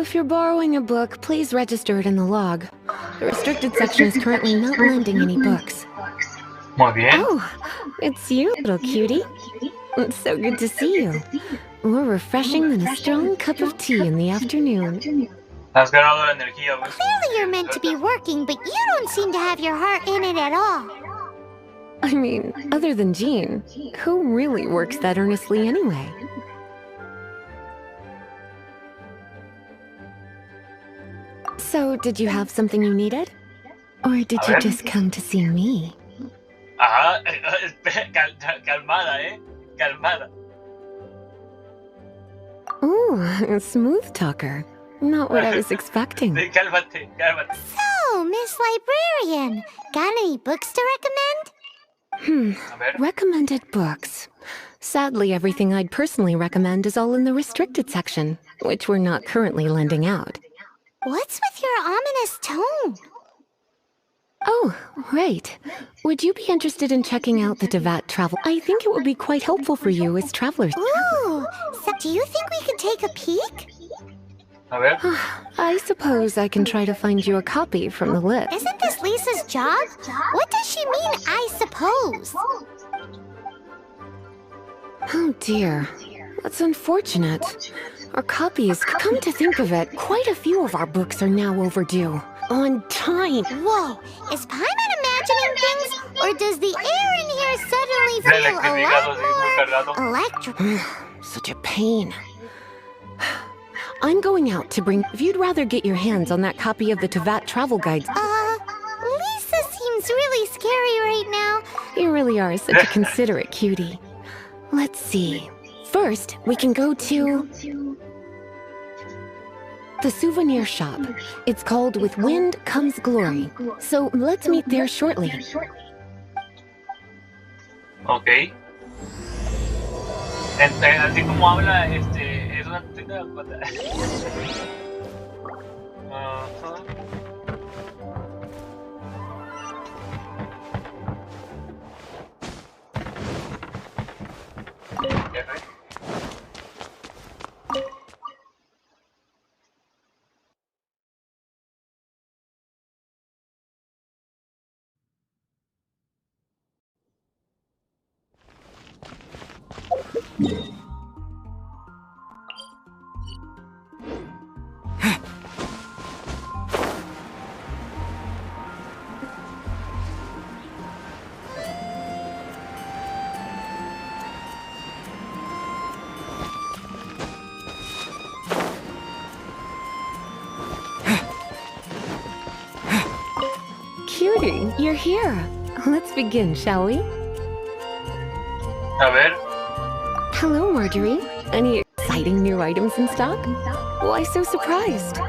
if you're borrowing a book, please register it in the log. The restricted section is currently not lending any books. Muy bien. Oh, it's you, little cutie. It's so good to see you. More refreshing than a strong cup of tea in the afternoon. Has ganado la energía, pues. Clearly you're meant to be working, but you don't seem to have your heart in it at all. I mean, other than Jean, who really works that earnestly anyway? So, did you have something you needed? Or did you just come to see me? Ajá, calmada, calmada. Ooh, smooth talker. Not what I was expecting. Cálmate, cálmate. So, Miss Librarian, got any books to recommend? Recommended books. Sadly, everything I'd personally recommend is all in the restricted section, which we're not currently lending out. What's with your ominous tone? Oh, right. Would you be interested in checking out the Devat travel? I think it would be quite helpful for you as travelers. Ooh, so do you think we could take a peek? A ver. I suppose I can try to find you a copy from the list. Isn't this Lisa's job? What does she mean, I suppose? Oh dear. That's unfortunate. Our copies, come to think of it, quite a few of our books are now overdue. On time. Whoa, is Paimon imagining things, or does the air in here suddenly feel a lot more electric? Such a pain. I'm going out to bring... If you'd rather get your hands on that copy of the Tevat travel guide... Lisa seems really scary right now. You really are such a considerate cutie. Let's see. First, we can go to... the souvenir shop. It's called With Wind Comes Glory. So let's meet there shortly. Ok. Así como habla, es una tienda. Ajá. Cutie, you're here. Let's begin, shall we? A ver. Hello, Marjorie. Any exciting new items in stock? Why so surprised?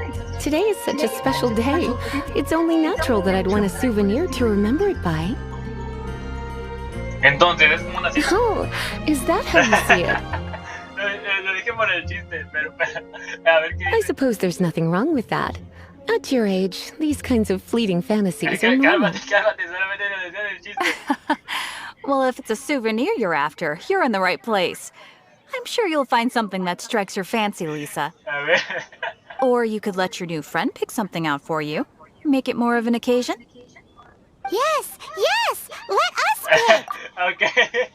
Today is such a special day. It's only natural that I'd want a souvenir to remember it by. Entonces, es como una cita. Oh, is that how you see it? Lo dije por el chiste, pero a ver qué I suppose there's nothing wrong with that. At your age, these kinds of fleeting fantasies are normal. Cálmate, cálmate, solamente le decía el chiste. Well, if it's a souvenir you're after, you're in the right place. I'm sure you'll find something that strikes your fancy, Lisa. A ver. Or you could let your new friend pick something out for you. Make it more of an occasion. Yes, yes, let us pick. Okay.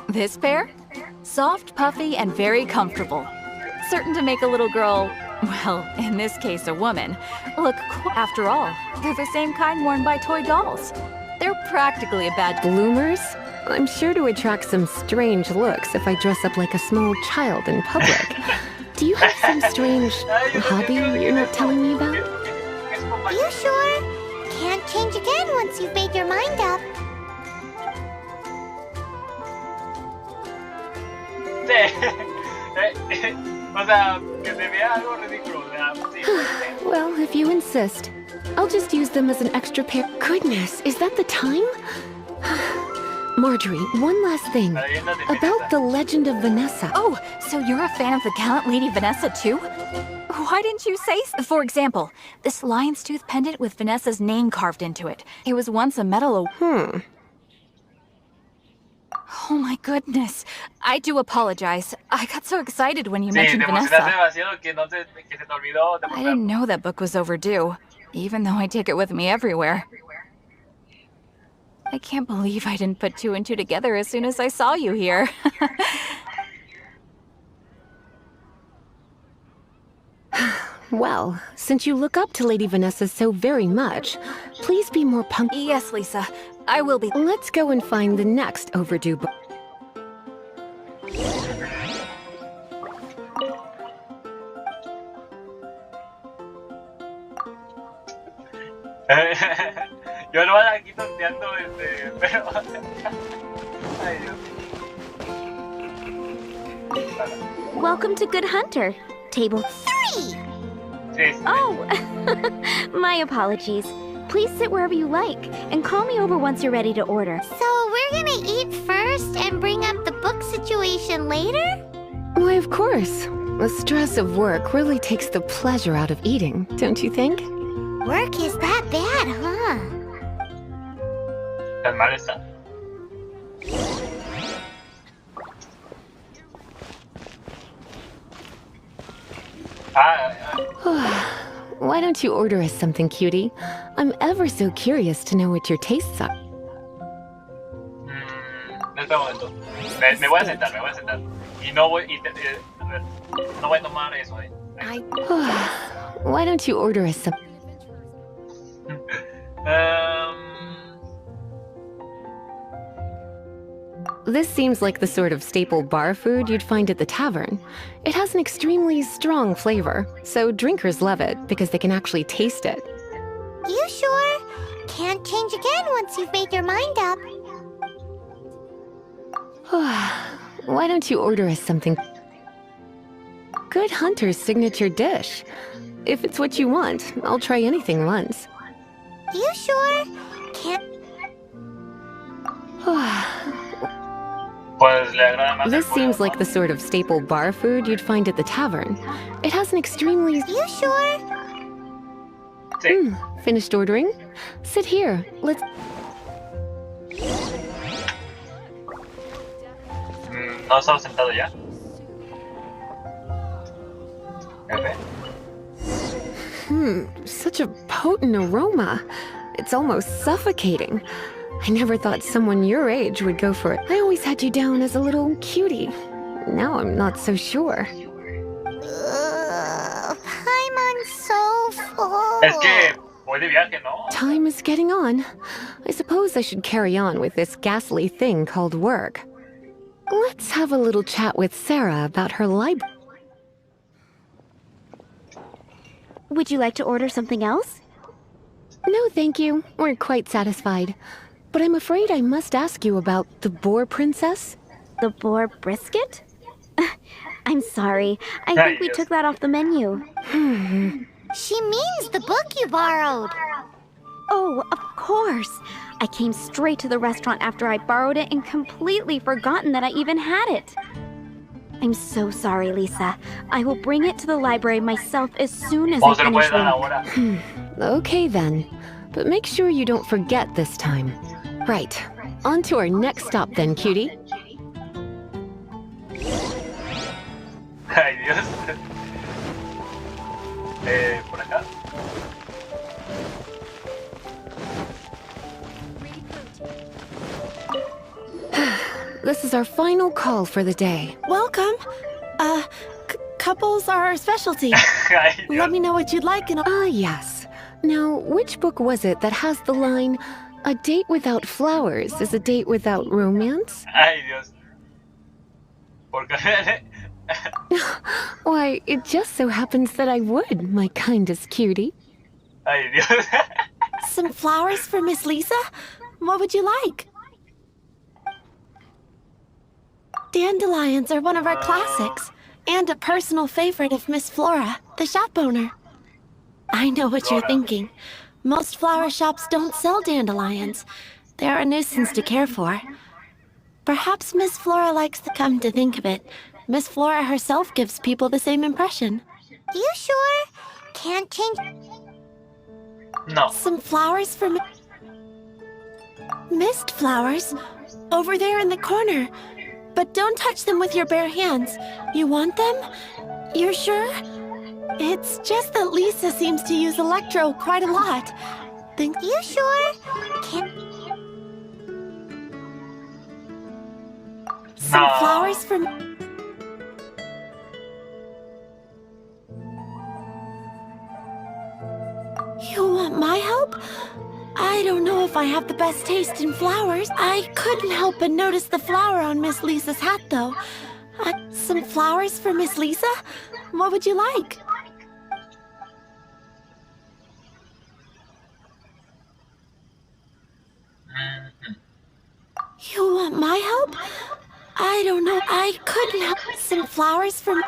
This pair? Soft, puffy, and very comfortable. Certain to make a little girl, well, in this case a woman, look cool. After all, they're the same kind worn by toy dolls. They're practically a badge. Bloomers? I'm sure to attract some strange looks if I dress up like a small child in public. Do you have some strange hobby you're not telling me about? Are you sure? Can't change again once you've made your mind up. O sea, que se vea algo ridículo. Sí. Well, if you insist. I'll just use them as an extra pair. Goodness, is that the time? Marjorie, one last thing. About the legend of Vanessa. Oh, so you're a fan of the gallant Lady Vanessa too? Why didn't you say so? For example, this lion's tooth pendant with Vanessa's name carved into it. It was once a medal. Oh my goodness. I do apologize. I got so excited when you mentioned Vanessa. I didn't know that book was overdue, even though I take it with me everywhere. I can't believe I didn't put two and two together as soon as I saw you here. Well, since you look up to Lady Vanessa so very much, please be more punctual. Yes, Lisa. I will be. Let's go and find the next overdue book. Yo no aquí tonteando, pero... Ay, Dios. Welcome to Good Hunter. Table 3! Sí. Oh, my apologies. Please sit wherever you like, and call me over once you're ready to order. So we're gonna eat first and bring up the book situation later? Why, of course. The stress of work really takes the pleasure out of eating, don't you think? Work is that bad, huh? Tan mal está. Why don't you order us something, cutie? I'm ever so curious to know what your tastes are. Espera un momento. Me voy a sentar, me voy a sentar. Y no voy, a ver, no voy a tomar eso, Why don't you order us some... This seems like the sort of staple bar food you'd find at the tavern. It has an extremely strong flavor, so drinkers love it because they can actually taste it. You sure? Can't change again once you've made your mind up. Why don't you order us something? Good Hunter's signature dish. If it's what you want, I'll try anything once. You sure? Can't... This seems like the sort of staple bar food you'd find at the tavern. It has an extremely... You sure? Finished ordering? Sit here. Let's... ¿No estaba sentado ya? Such a potent aroma. It's almost suffocating. I never thought someone your age would go for it. I always had you down as a little cutie. Now I'm not so sure. I'm so full. Es que voy de viaje, ¿no? Time is getting on. I suppose I should carry on with this ghastly thing called work. Let's have a little chat with Sarah about her library. Would you like to order something else? No, thank you. We're quite satisfied. But I'm afraid I must ask you about the boar princess. The boar brisket? I'm sorry. I think we took that off the menu. She means the book you borrowed. Oh, of course. I came straight to the restaurant after I borrowed it and completely forgotten that I even had it. I'm so sorry, Lisa. I will bring it to the library myself as soon as I finish work. Okay then. But make sure you don't forget this time. Right. On to our next stop then, cutie. Ay, Dios. Por acá. This is our final call for the day. Welcome. Couples are our specialty. Ay, Dios. Let me know what you'd like and Ah, yes. Now, which book was it that has the line, "A date without flowers is a date without romance"? Ay, Dios. ¿Por qué? Why, it just so happens that I would, my kindest cutie. Ay, Dios. some flowers for Miss Lisa? What would you like? Dandelions are one of our classics, and a personal favorite of Miss Flora, the shop owner. I know what you're thinking. Most flower shops don't sell dandelions. They're a nuisance to care for. Perhaps Miss Flora likes to come to think of it. Miss Flora herself gives people the same impression. You sure? Can't change. No. Some flowers for mist flowers over there in the corner. But don't touch them with your bare hands. You want them? You're sure? It's just that Lisa seems to use electro quite a lot. Think You sure? Can't. some No. flowers for You want my help? I don't know if I have the best taste in flowers. I couldn't help but notice the flower on Miss Lisa's hat, though. Some flowers for Miss Lisa? What would you like? You want my help? I don't know. I couldn't help. Some flowers for...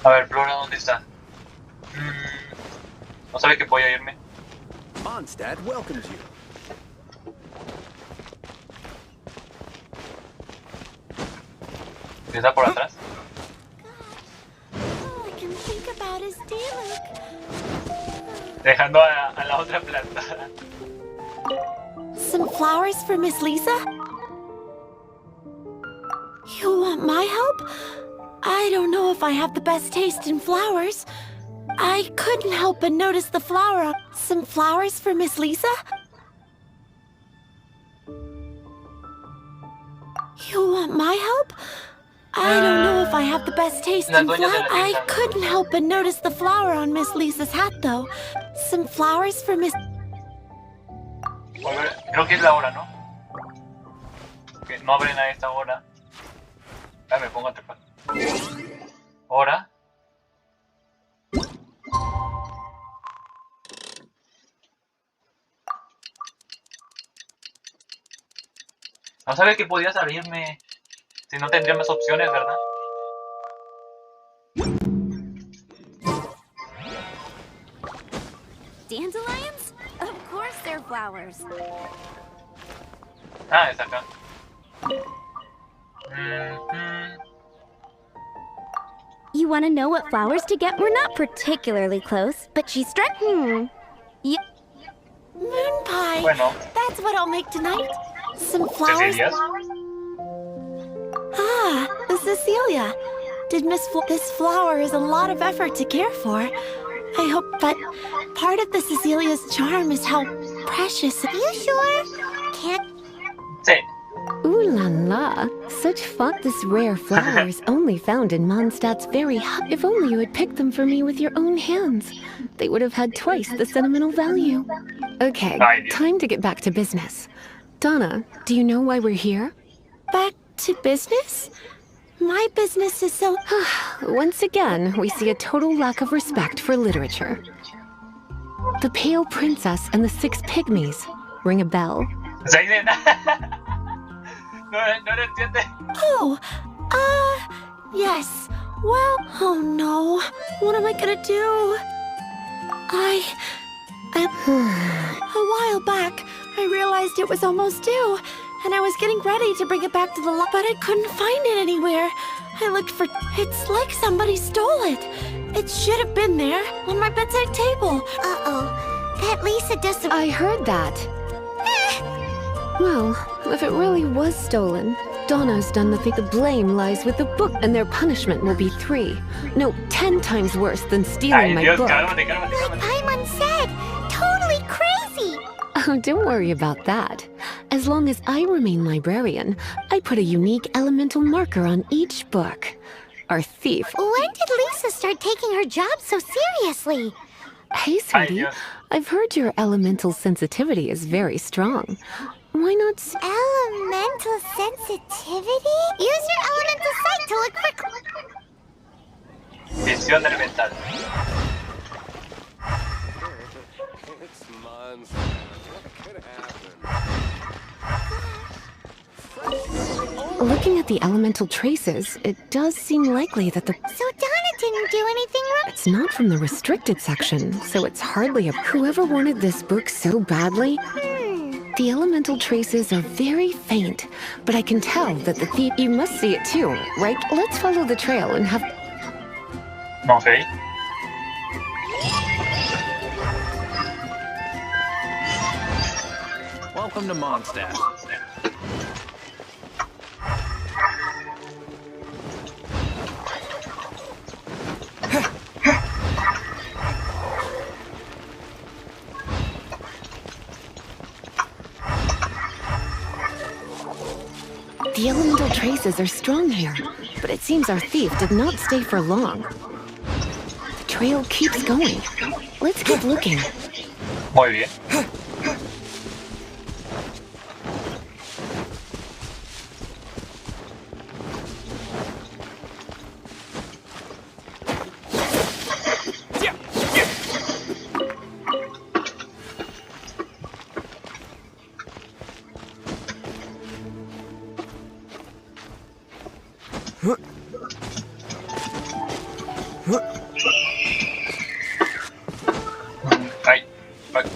A ver, Flora, ¿dónde está? No sabe que voy a irme. Mondstadt welcomes you. ¿Está por atrás? All I can think about is Diluc. Dejando a la otra plantada. Some flowers for Miss Lisa? You want my help? I don't know if I have the best taste in flowers. I couldn't help but notice the flower. Some flowers for Miss Lisa? You want my help? I don't know if I have the best taste in flowers. I couldn't help but notice the flower on Miss Lisa's hat, though. Some flowers for Miss... Creo que es la hora, ¿no? Que no abren a esta hora. Ah, me pongo a trepar. Hora. No sabía que podías abrirme. Si no tendría más opciones, ¿verdad? Dandelions? Of course they're flowers. Ah, es acá. You want to know what flowers to get? We're not particularly close, but she's Yeah. Moon pie! Bueno. That's what I'll make tonight. Some flowers... ¿Cecilias? Ah, Cecilia. Did This flower is a lot of effort to care for. I hope, but part of the Cecilia's charm is how precious... You sure? Can't... Sí. Ooh la la! Such this rare flower is only found in Mondstadt's very hut. If only you had picked them for me with your own hands. They would have had twice the sentimental value. Okay, time to get back to business. Donna, do you know why we're here? Back to business? My business is so... Once again, we see a total lack of respect for literature. The Pale Princess and the Six Pygmies. Ring a bell? No lo entiende. Oh, yes. Well, oh no. What am I gonna do? A while back, I realized it was almost due, and I was getting ready to bring it back to the lab, but I couldn't find it anywhere. I looked for... It's like somebody stole it. It should have been there, on my bedside table. Uh-oh. That Lisa doesn't... I heard that. Well, if it really was stolen, Donna's done the thing. The blame lies with the book, and their punishment will be 10 times worse than stealing my book. Cálmate. Paimon said! Totally crazy! Oh, don't worry about that. As long as I remain librarian, I put a unique elemental marker on each book. Our thief... When did Lisa start taking her job so seriously? Hey, sweetie, I've heard your elemental sensitivity is very strong. Why not... Elemental sensitivity? Use your elemental sight to look for... Visión elemental. It's Mondstadt. What could happen? Looking at the elemental traces, it does seem likely that the... So Donna didn't do anything wrong. It's not from the restricted section, so it's hardly a... Whoever wanted this book so badly... The elemental traces are very faint, but I can tell that the thief... You must see it too, right? Let's follow the trail and have... Okay. Welcome to Mondstadt. The elemental traces are strong here, but it seems our thief did not stay for long. The trail keeps going. Let's keep looking. Muy bien. Ay, fuck.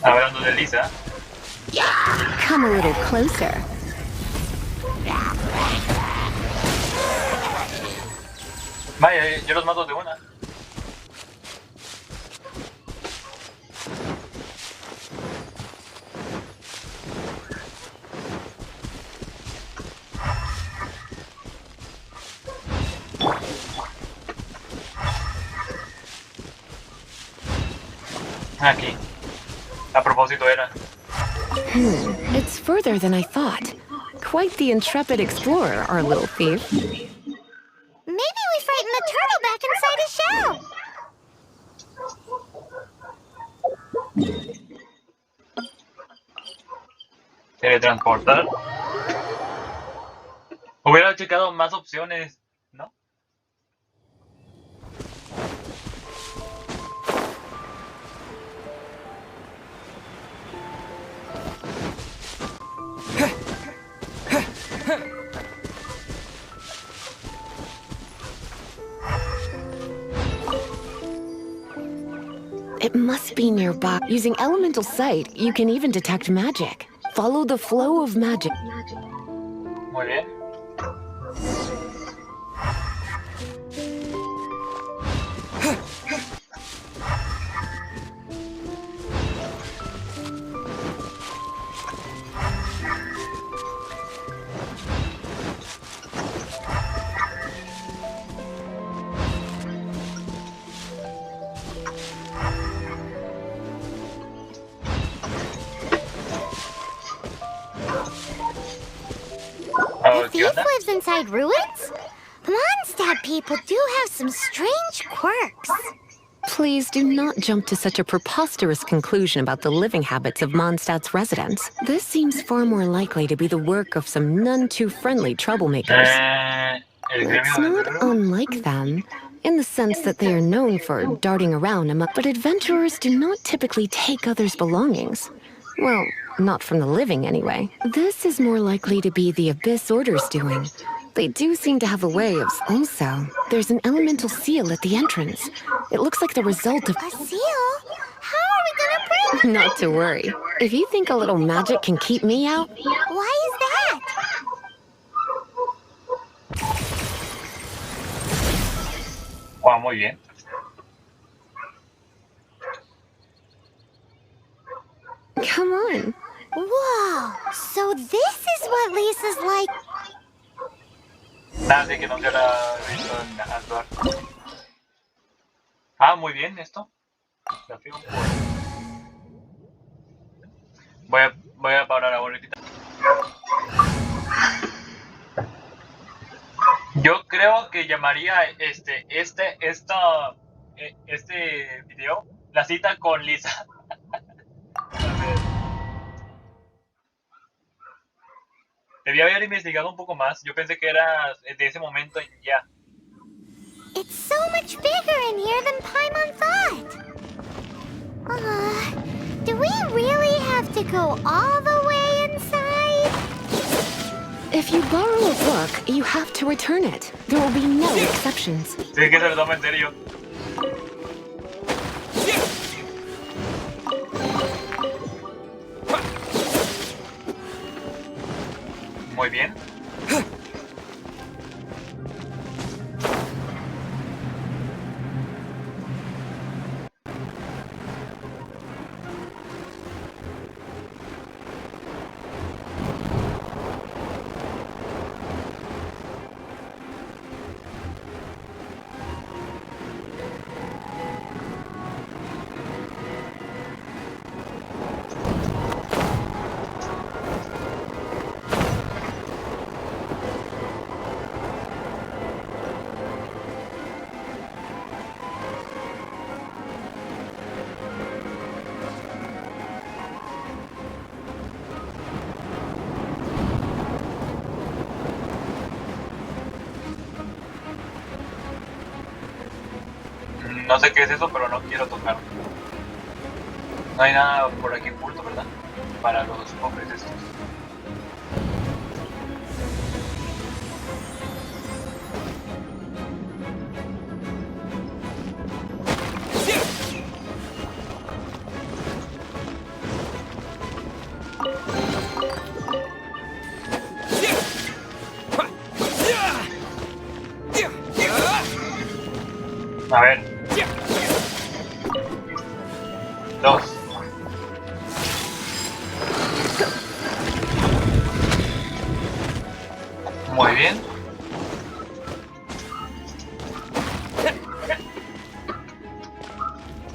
Hablando de Lisa. Come a little closer. Vaya, yo los mato de una. Aquí. A propósito era. It's further than I thought. Quite the intrepid explorer, our little thief. Maybe we frightened the turtle back inside his shell. Teletransportar. Hubiera checado más opciones, ¿no? It must be nearby. Using elemental sight, you can even detect magic. Follow the flow of magic. Muy bien. The thief lives inside ruins? The Mondstadt people do have some strange quirks. Please do not jump to such a preposterous conclusion about the living habits of Mondstadt's residents. This seems far more likely to be the work of some none too friendly troublemakers. It's not unlike them, in the sense that they are known for darting around among... But adventurers do not typically take others' belongings. Well, not from the living, anyway. This is more likely to be the Abyss Order's doing. They do seem to have a way of... Also, there's an elemental seal at the entrance. It looks like the result of... A seal? How are we gonna bring it? Not to worry. If you think a little magic can keep me out... Why is that? Wow, muy bien. Come on. Whoa, so this is what Lisa's like. Nadie que no se la visto en actuar. Ah, muy bien esto. Voy a parar ahora. Yo creo que llamaría este video la cita con Lisa. Debí haber investigado un poco más. Yo pensé que era de ese momento y ya. It's so here than Paimon thought. Do we really have to go all the way inside? If you borrow a book, you have to return it. There will be no exceptions. Sí, que se lo toma en serio. Muy bien. No sé qué es eso, pero no quiero tocarlo. No hay nada por aquí oculto, ¿verdad? Para los hombres estos. A ver. 2. Muy bien.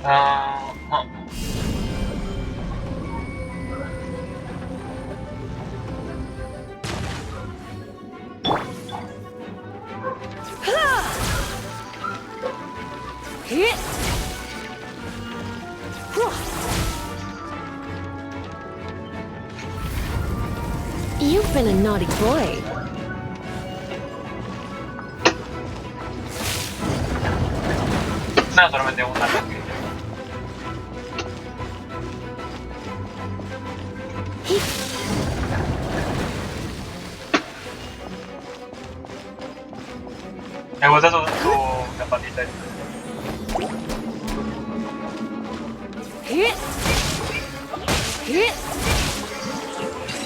No. You've been a naughty boy. No, solamente un ataque. Me gusta su capacita.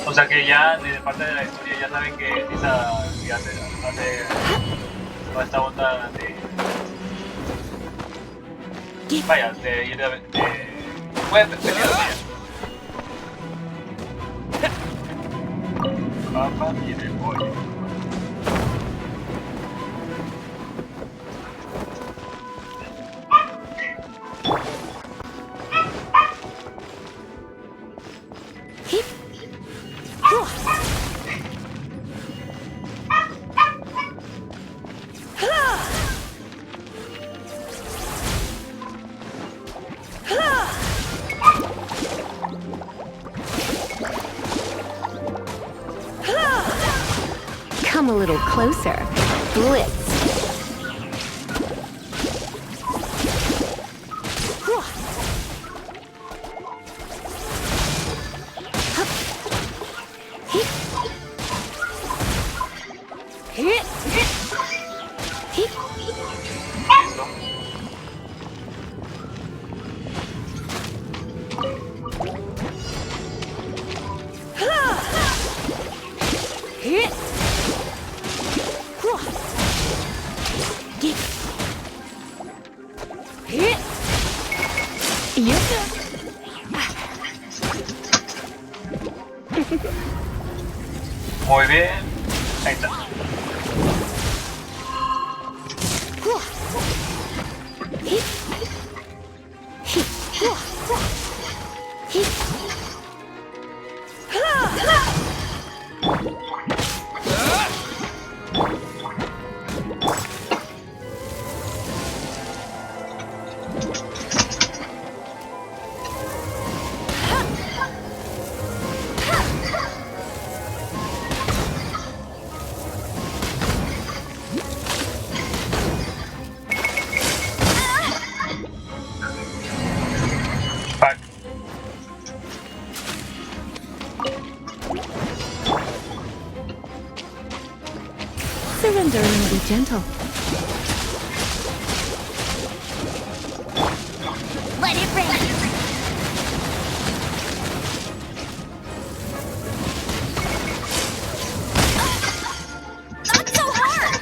O sea que ya de parte de la historia ya saben que Cita hace toda esta onda de... Vaya, de ir de... Puede pelear Papa y de pollo. Come a little closer. Blitz. Muy bien. Ahí está. be gentle. Let it rain. Not so hard.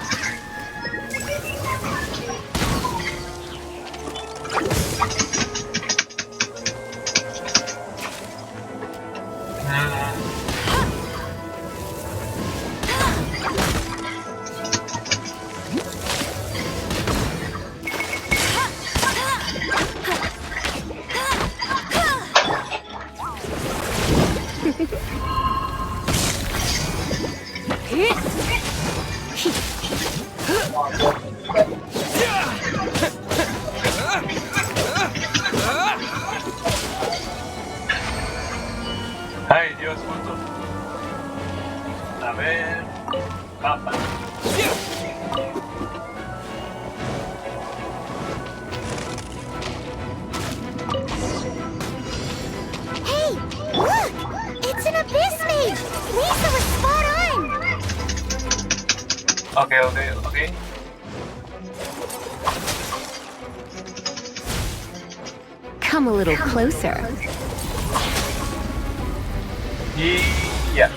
Ay, Dios, justo. A ver. Papa. Hey, look! It's an abyss mage! Lisa was spot on! Okay. Come a little closer. Yeah.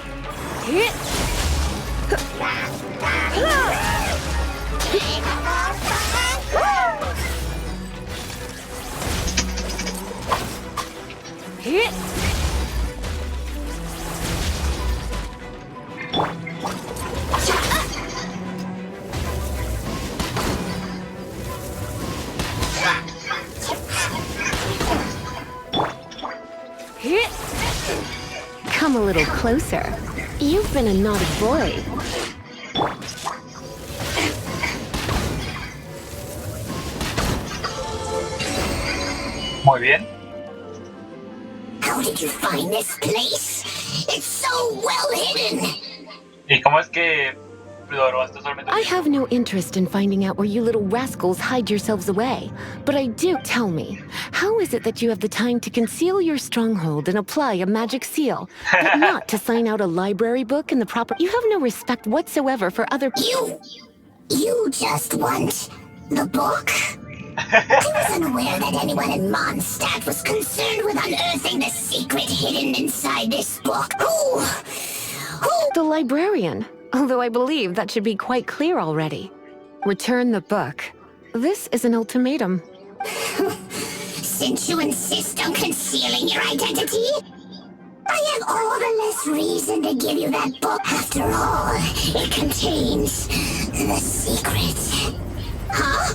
Come a little closer. You've been a naughty boy. Muy bien. How did you find this place? It's so well hidden! ¿Y cómo es que lo robaste solamente? I have no interest in finding out where you little rascals hide yourselves away. But I do. Tell me, how is it that you have the time to conceal your stronghold and apply a magic seal, but not to sign out a library book in the proper... You have no respect whatsoever for other... You just want the book? I was unaware that anyone in Mondstadt was concerned with unearthing the secret hidden inside this book. Who? The librarian. Although I believe that should be quite clear already. Return the book. This is an ultimatum. Since you insist on concealing your identity, I have all the less reason to give you that book. After all, it contains the secret. Huh?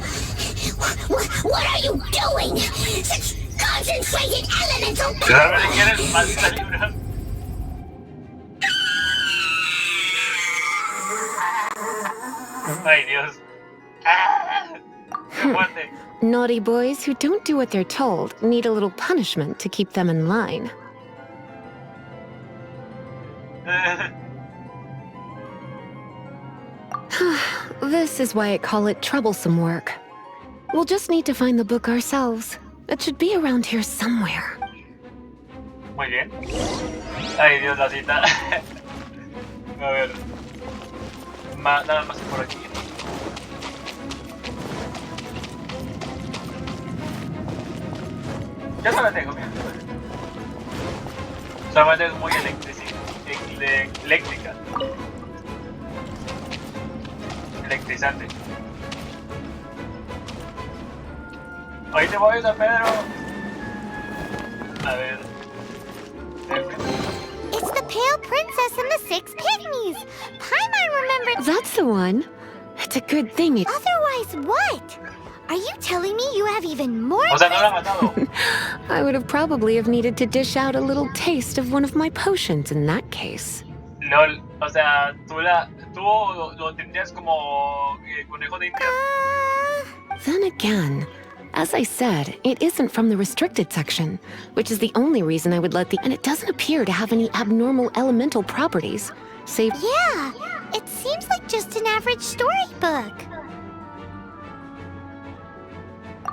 What are you doing? Such concentrated elemental power! ¿Realmente quieres maldita libros? Ay, Dios. ¡Qué fuerte! Naughty boys who don't do what they're told need a little punishment to keep them in line. This is why I call it troublesome work. We'll just need to find the book ourselves. It should be around here somewhere. Muy bien. Ay, Dios, la cita. A ver. Nada más por aquí. Ya se la tengo, mira. Solamente es muy eléctrica. Electrizante. Ahí te voy a ayudar, Pedro. A ver. It's the pale princess and the 6 pygmies. Paimon remembered. That's the one. It's a good thing it... Otherwise, what? Are you telling me you have even more? O sea, no la ha matado. I would have probably have needed to dish out a little taste of one of my potions in that case. LOL, o sea, tú lo tendrías como conejo de India. Then again, as I said, it isn't from the restricted section, which is the only reason I would let the... And it doesn't appear to have any abnormal elemental properties, save... Yeah, it seems like just an average storybook.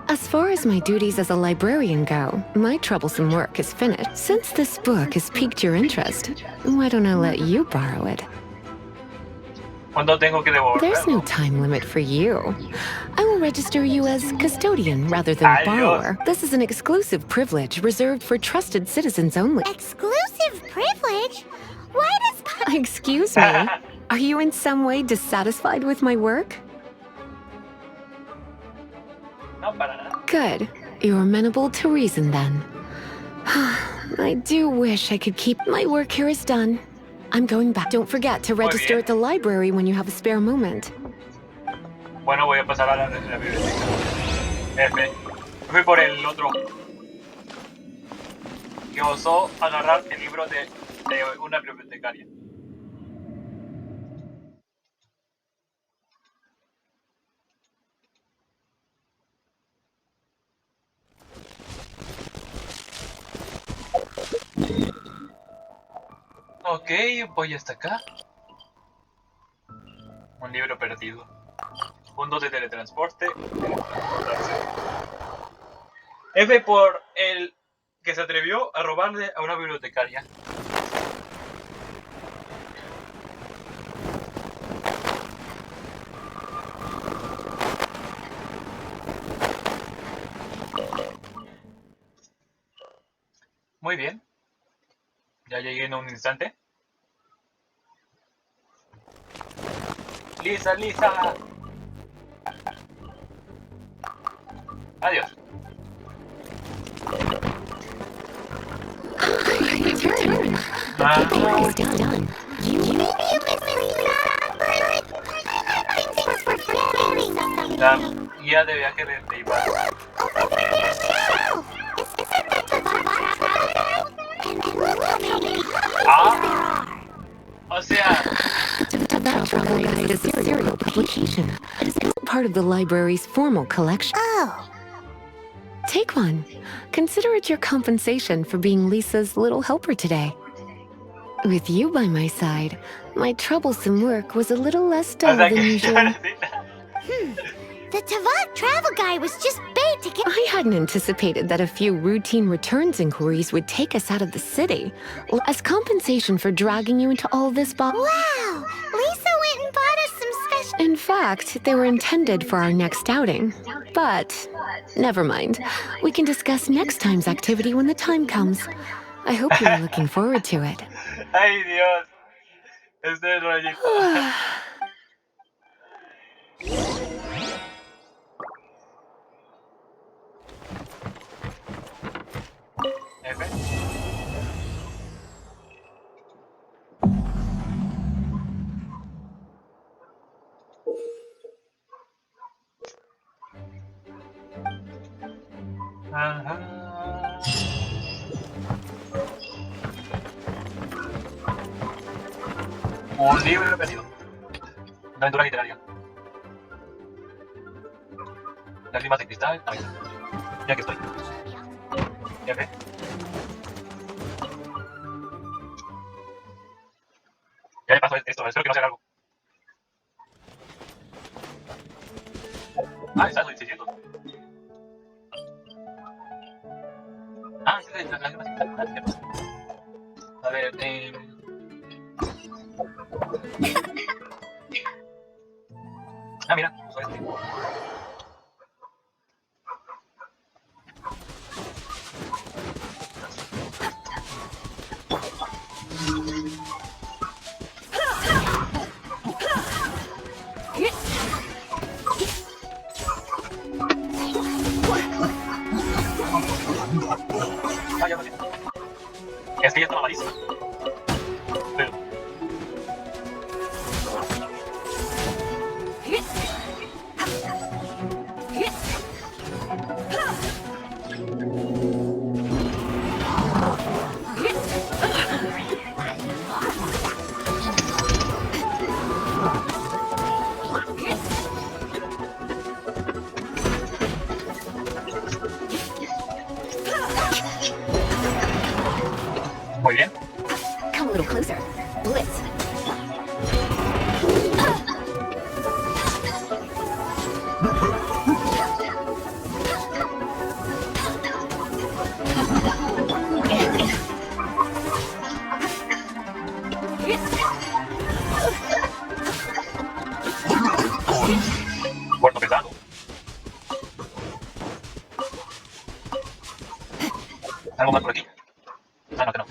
As far as my duties as a librarian go, my troublesome work is finished. Since this book has piqued your interest, why don't I let you borrow it? ¿Cuándo tengo que devolverlo? There's no time limit for you. I will register you as custodian rather than borrower. This is an exclusive privilege reserved for trusted citizens only. Exclusive privilege? Why does... Excuse me? Are you in some way dissatisfied with my work? No, para nada. Good. You're amenable to reason then. I do wish I could keep... My work here is done. I'm going back. Don't forget to register at the library when you have a spare moment. Bueno, voy a pasar a la biblioteca. F. Fui por el otro. Que osó agarrar el libro de una bibliotecaria. Ok, voy hasta acá. Un libro perdido. Puntos de teletransporte. F por el que se atrevió a robarle a una bibliotecaria. Muy bien. Ya llegué en un instante. Lisa, Lisa. Adiós. La guía de viaje de Taiwán. O sea, Guide is a serial publication. It is part of the library's formal collection. Oh. Take one. Consider it your compensation for being Lisa's little helper today. With you by my side, my troublesome work was a little less dull than usual. The Tavok travel guy was just bait to get... I hadn't anticipated that a few routine returns inquiries would take us out of the city. As compensation for dragging you into all this Wow! Lisa went and bought us some special... In fact, they were intended for our next outing. But, never mind. We can discuss next time's activity when the time comes. I hope you're looking forward to it. ay Dios. Este es rollito. F. Ajá. Un libro perdido. Una aventura literaria. Lágrimas de cristal. Ahí está. Ya que estoy. F. Ya le pasó esto, espero que no sea largo. Ah, está en 600. Ah, este es la lágrimas de cristal. A ver, ah, mira, uso este. Ah, ya lo sé. Es que ya estaba malísima. Pero... Muy bien. ¿Algo más por aquí? Ah, no, que no.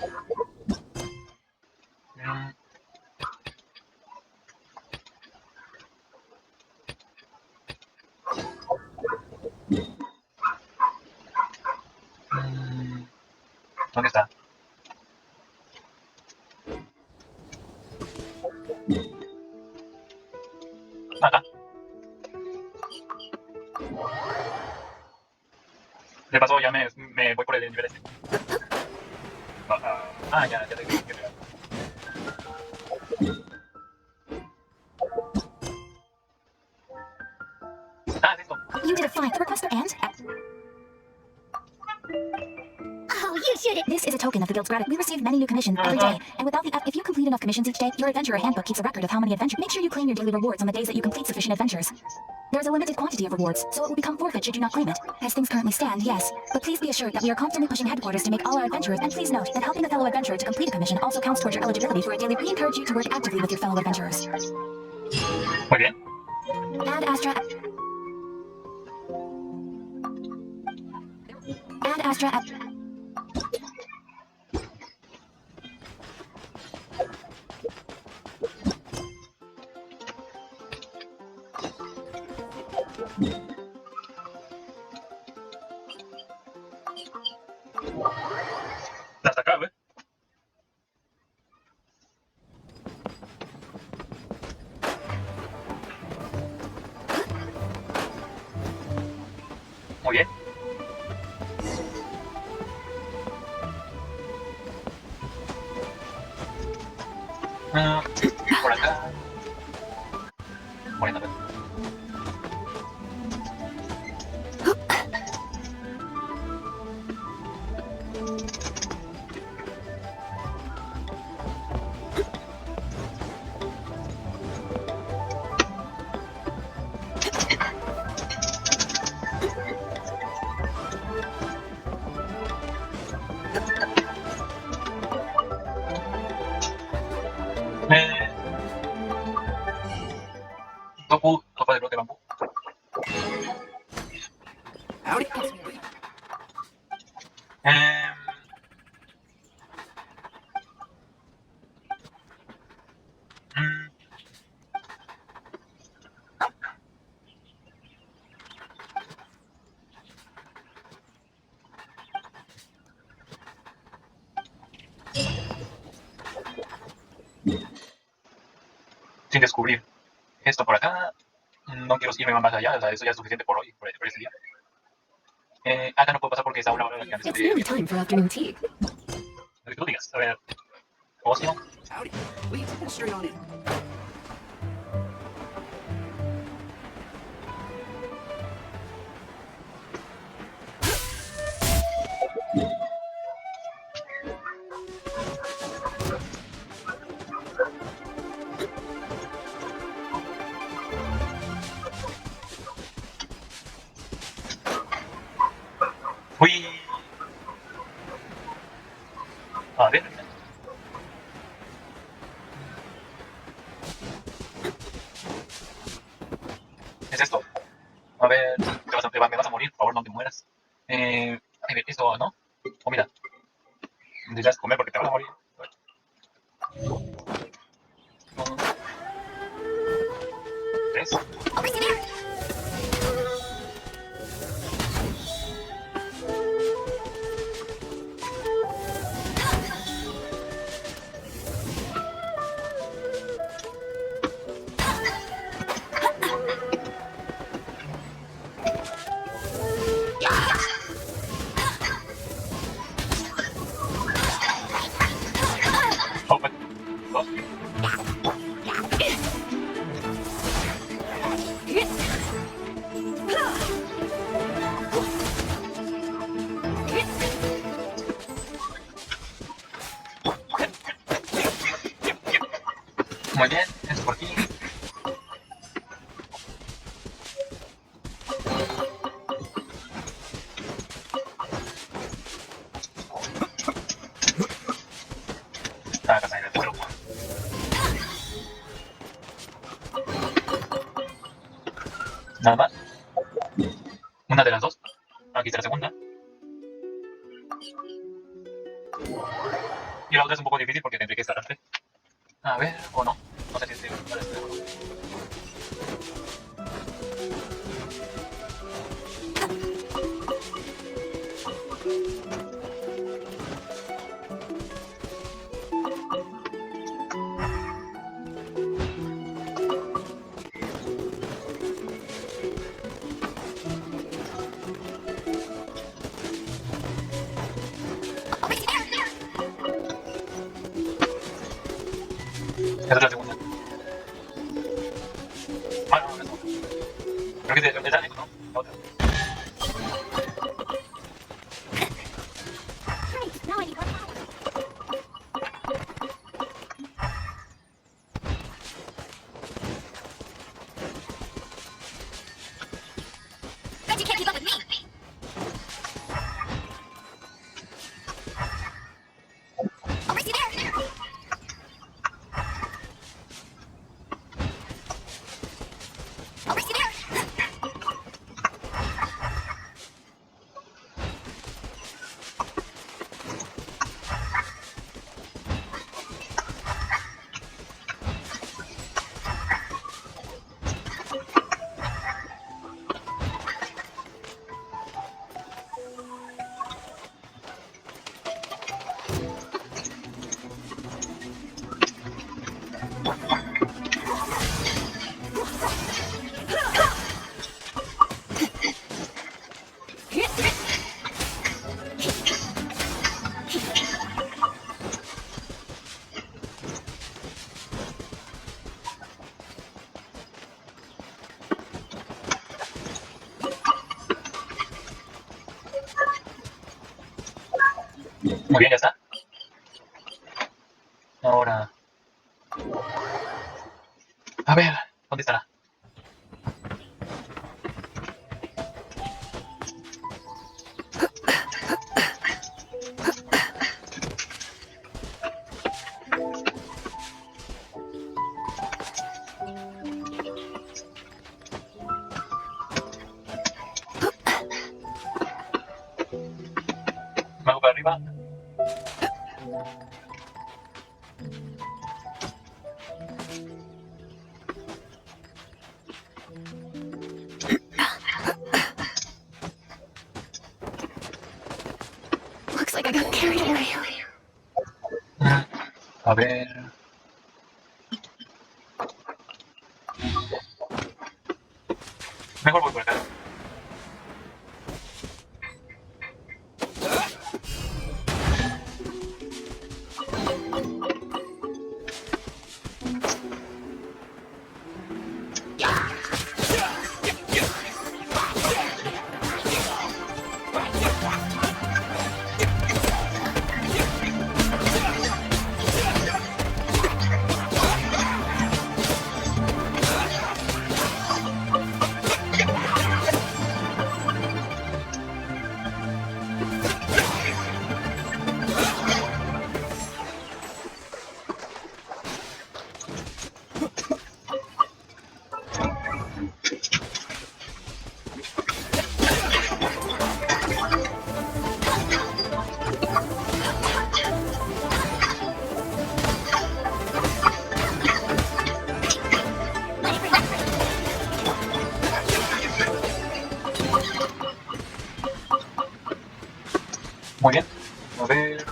¿Dónde está? Acá. De paso ya me voy por el nivel este. Ya te digo. Es esto. You did it fine. The requester and... Oh, you should. This is a token of the guild's gratitude. We receive many new commissions every day, and without the if you complete enough commissions each day, your adventurer handbook keeps a record of how many adventures. Make sure you claim your daily rewards on the days that you complete sufficient adventures. There's a limited quantity of rewards, so it will become forfeit should you not claim it. As things currently stand, yes. But please be assured that we are constantly pushing headquarters to make all our adventurers, and please note that helping a fellow adventurer to complete a commission also counts towards your eligibility for a daily. We encourage you to work actively with your fellow adventurers. Muy bien. Add Astra. Add Astra. Hasta acá, güey. Muy bien. Por acá. Poniéndole. Topa de bloque de bambú. Howdy. Sin descubrir esto por acá. No quiero irme más allá, o sea, eso ya es suficiente por hoy, por este día. Acá no puedo pasar porque está una hora antes It's de... nearly time for afternoon tea. Lo que tú digas. A ver. Ocio. Howdy. Please, straight on in. Uy. A ver. ¿Es esto? A ver, me vas a morir, por favor, no te mueras. A ver, esto, ¿no? Comida. Deberías comer porque te vas a morir. Tres. Dos. Muy bien, es por aquí. Acá sale el truco. Nada más. Una de las dos. Aquí está la segunda. Y la otra es un poco difícil porque tendré que estar antes. A ver, o no. No sé si este vale este o no. Esa es la segunda. Ah, no, no es otra. Creo que es de Daniel, ¿no? La otra. Bet you can't keep up with me. I'll race you there. I'll race you there. Muy bien, ya está. Ahora. A ver, ¿dónde estará? Me hago para arriba. Looks like I got carried away. A ver. Mejor voy por acá. Muy bien. A ver.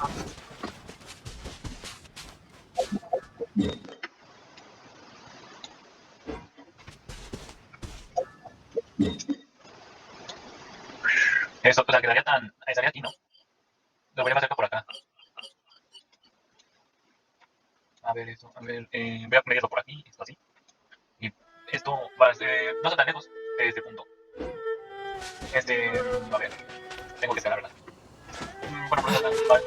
Eso, pues, quedaría tan. Estaría aquí, ¿no? Lo voy a más cerca por acá. A ver, eso. A ver, voy a medirlo por aquí, esto así. Y esto va a ser. No está tan lejos de este punto. A ver. Tengo que esperar, ¿verdad? Bueno, por eso está. Vale.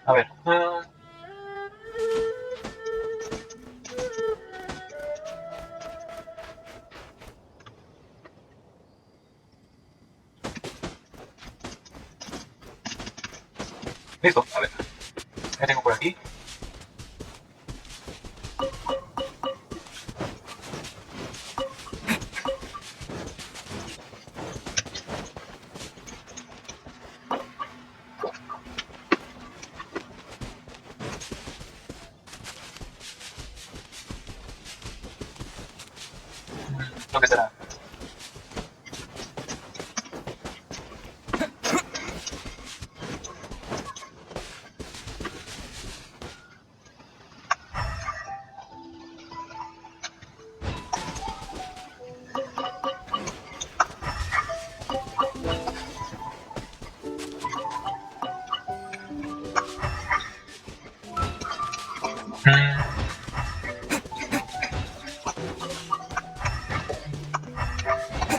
A ver. Listo, a ver. Ya tengo por aquí. ¿Dónde estará?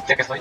Ya que estoy.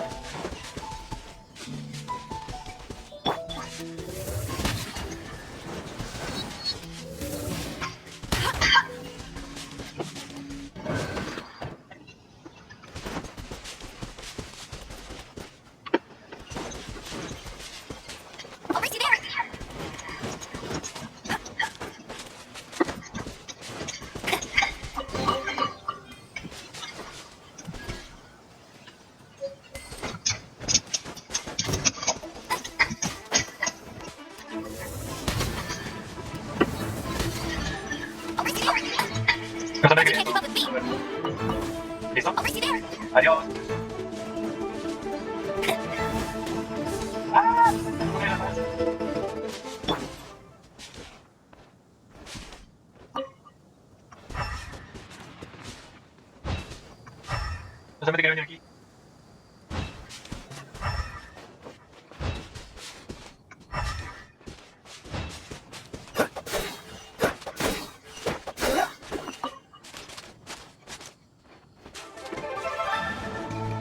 No sabía que viene esto. ¿Listo? Adiós. ¡Ah! No me atrás. No sabía que venía aquí.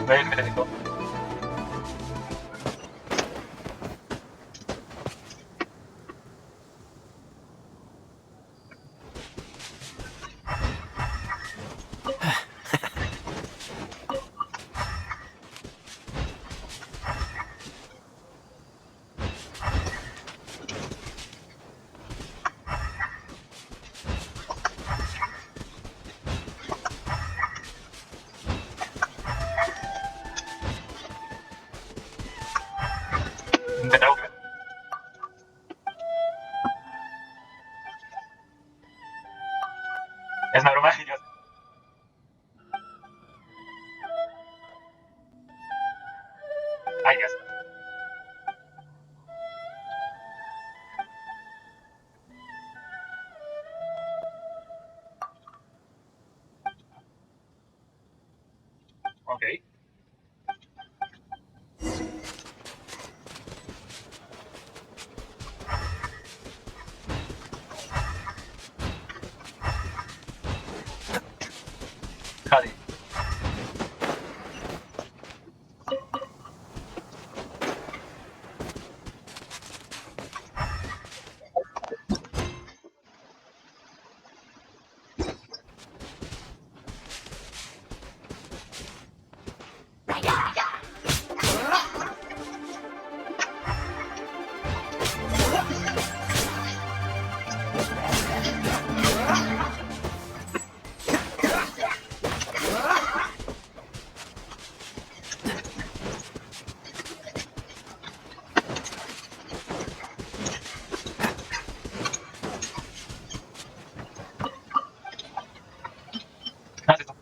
Ven, me detectó. Intentado que ver. Es una broma, yo sé. Ay, Dios. Ok. Jale. Haz esto.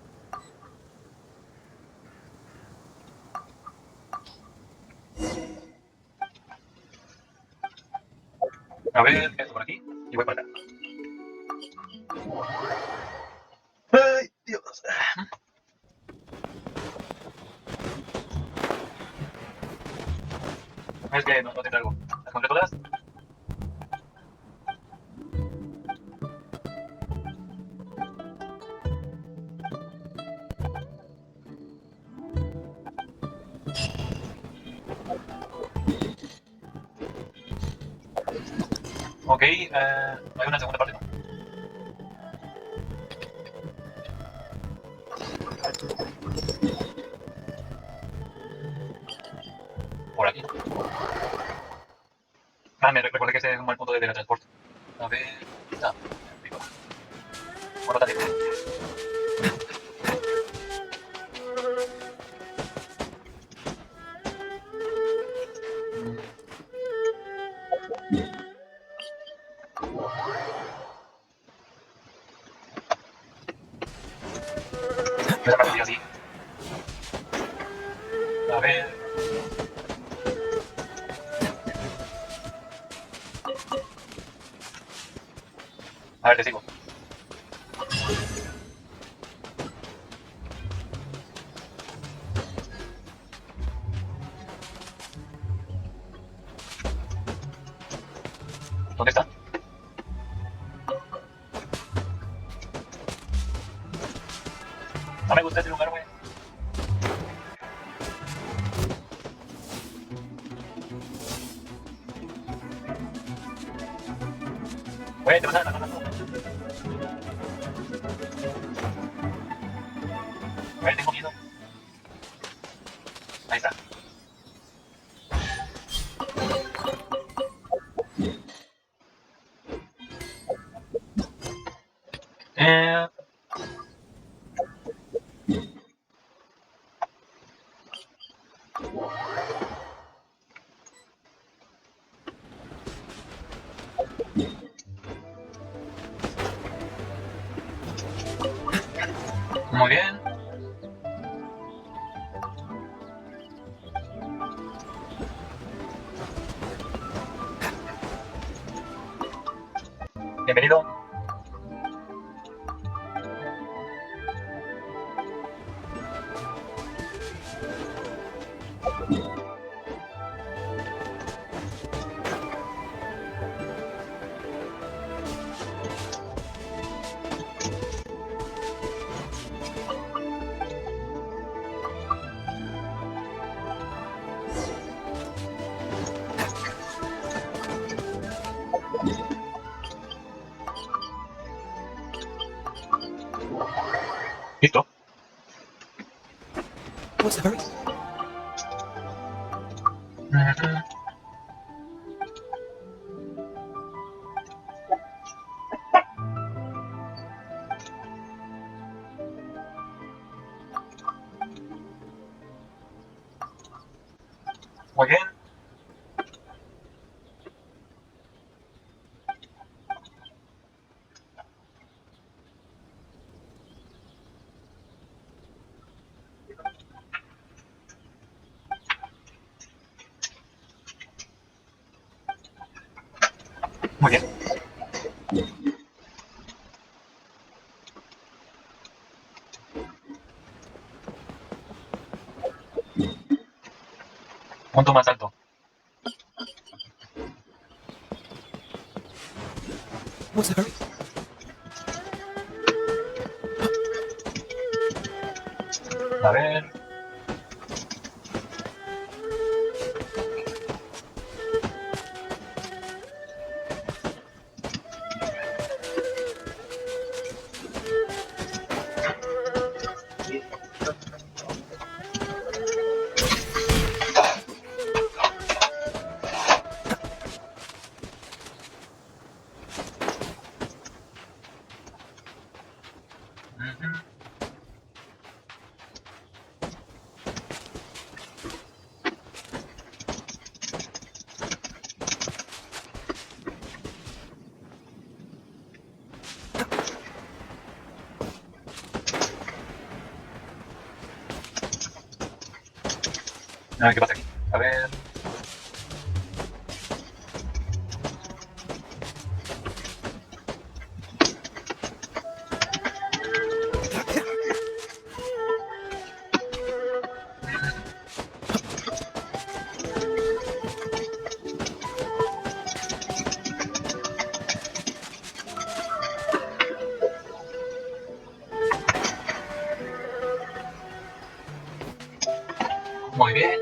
A ver, esto por aquí y voy para acá. Ay, Dios. Es que no tengo algo. ¿Las encontré todas? Ok, hay una segunda parte, ¿no? Por aquí. Ah, me recordé que este es un buen punto de teletransporte. A ver... Ah, rico. Bueno, dale. Esa parte sí, así. A ver, te sigo. ¿Dónde está? No me gusta ese lugar, güey. Güey, te vas a ganar. Güey, tengo miedo. Ahí está. Eh... Muy bien. Bienvenido. Listo. What's the hurry? Muy bien. Muy bien. Punto más alto. What's the hurry? A ver. A ver qué pasa aquí. A ver. Muy bien.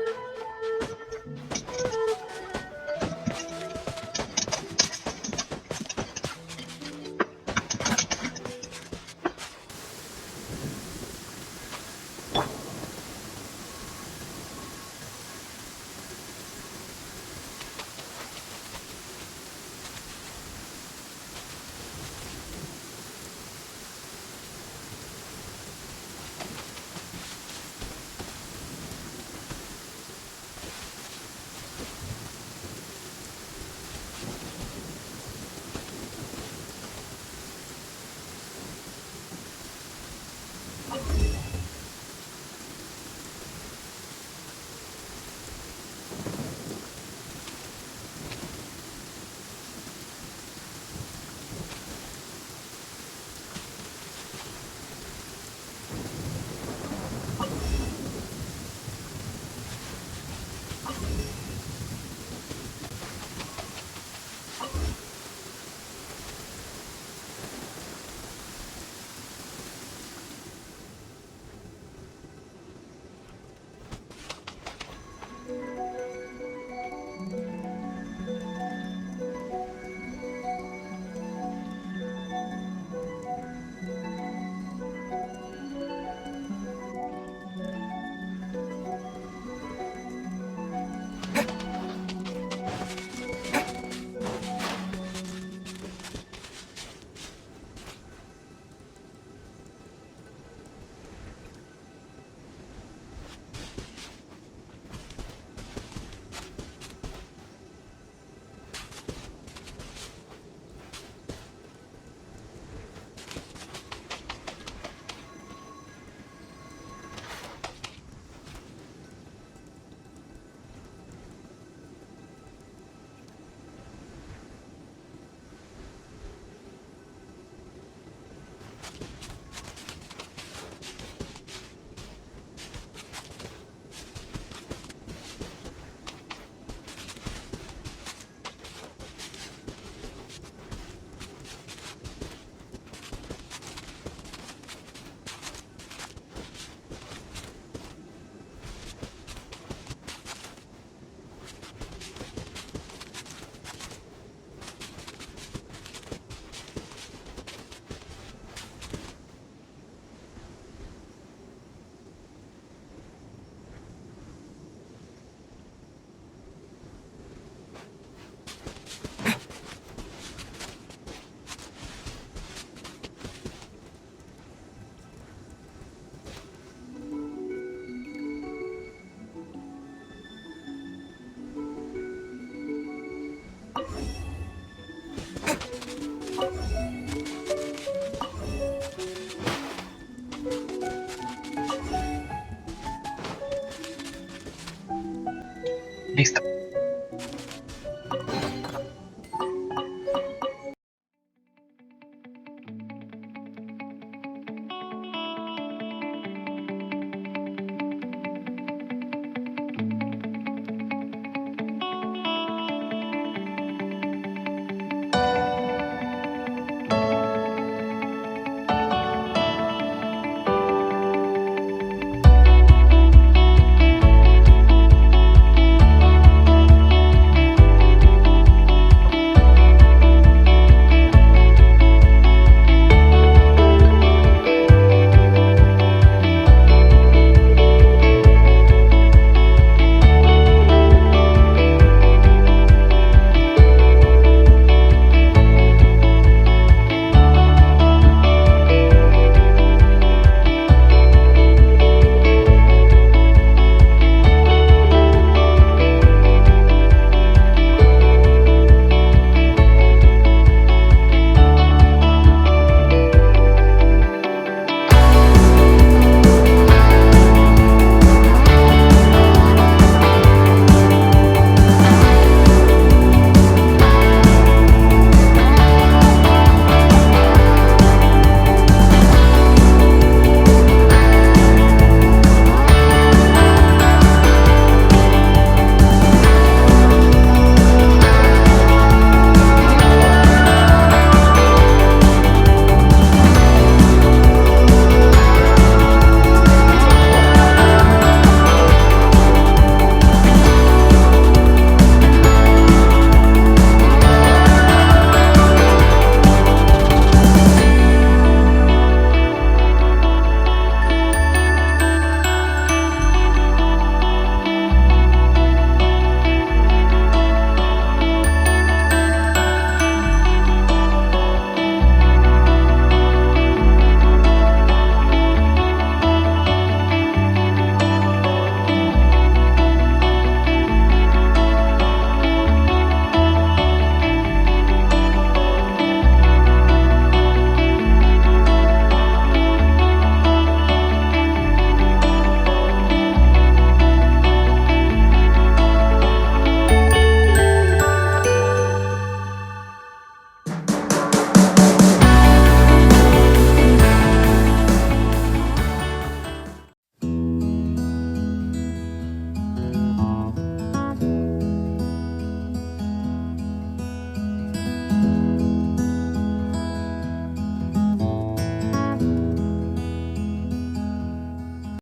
Listo.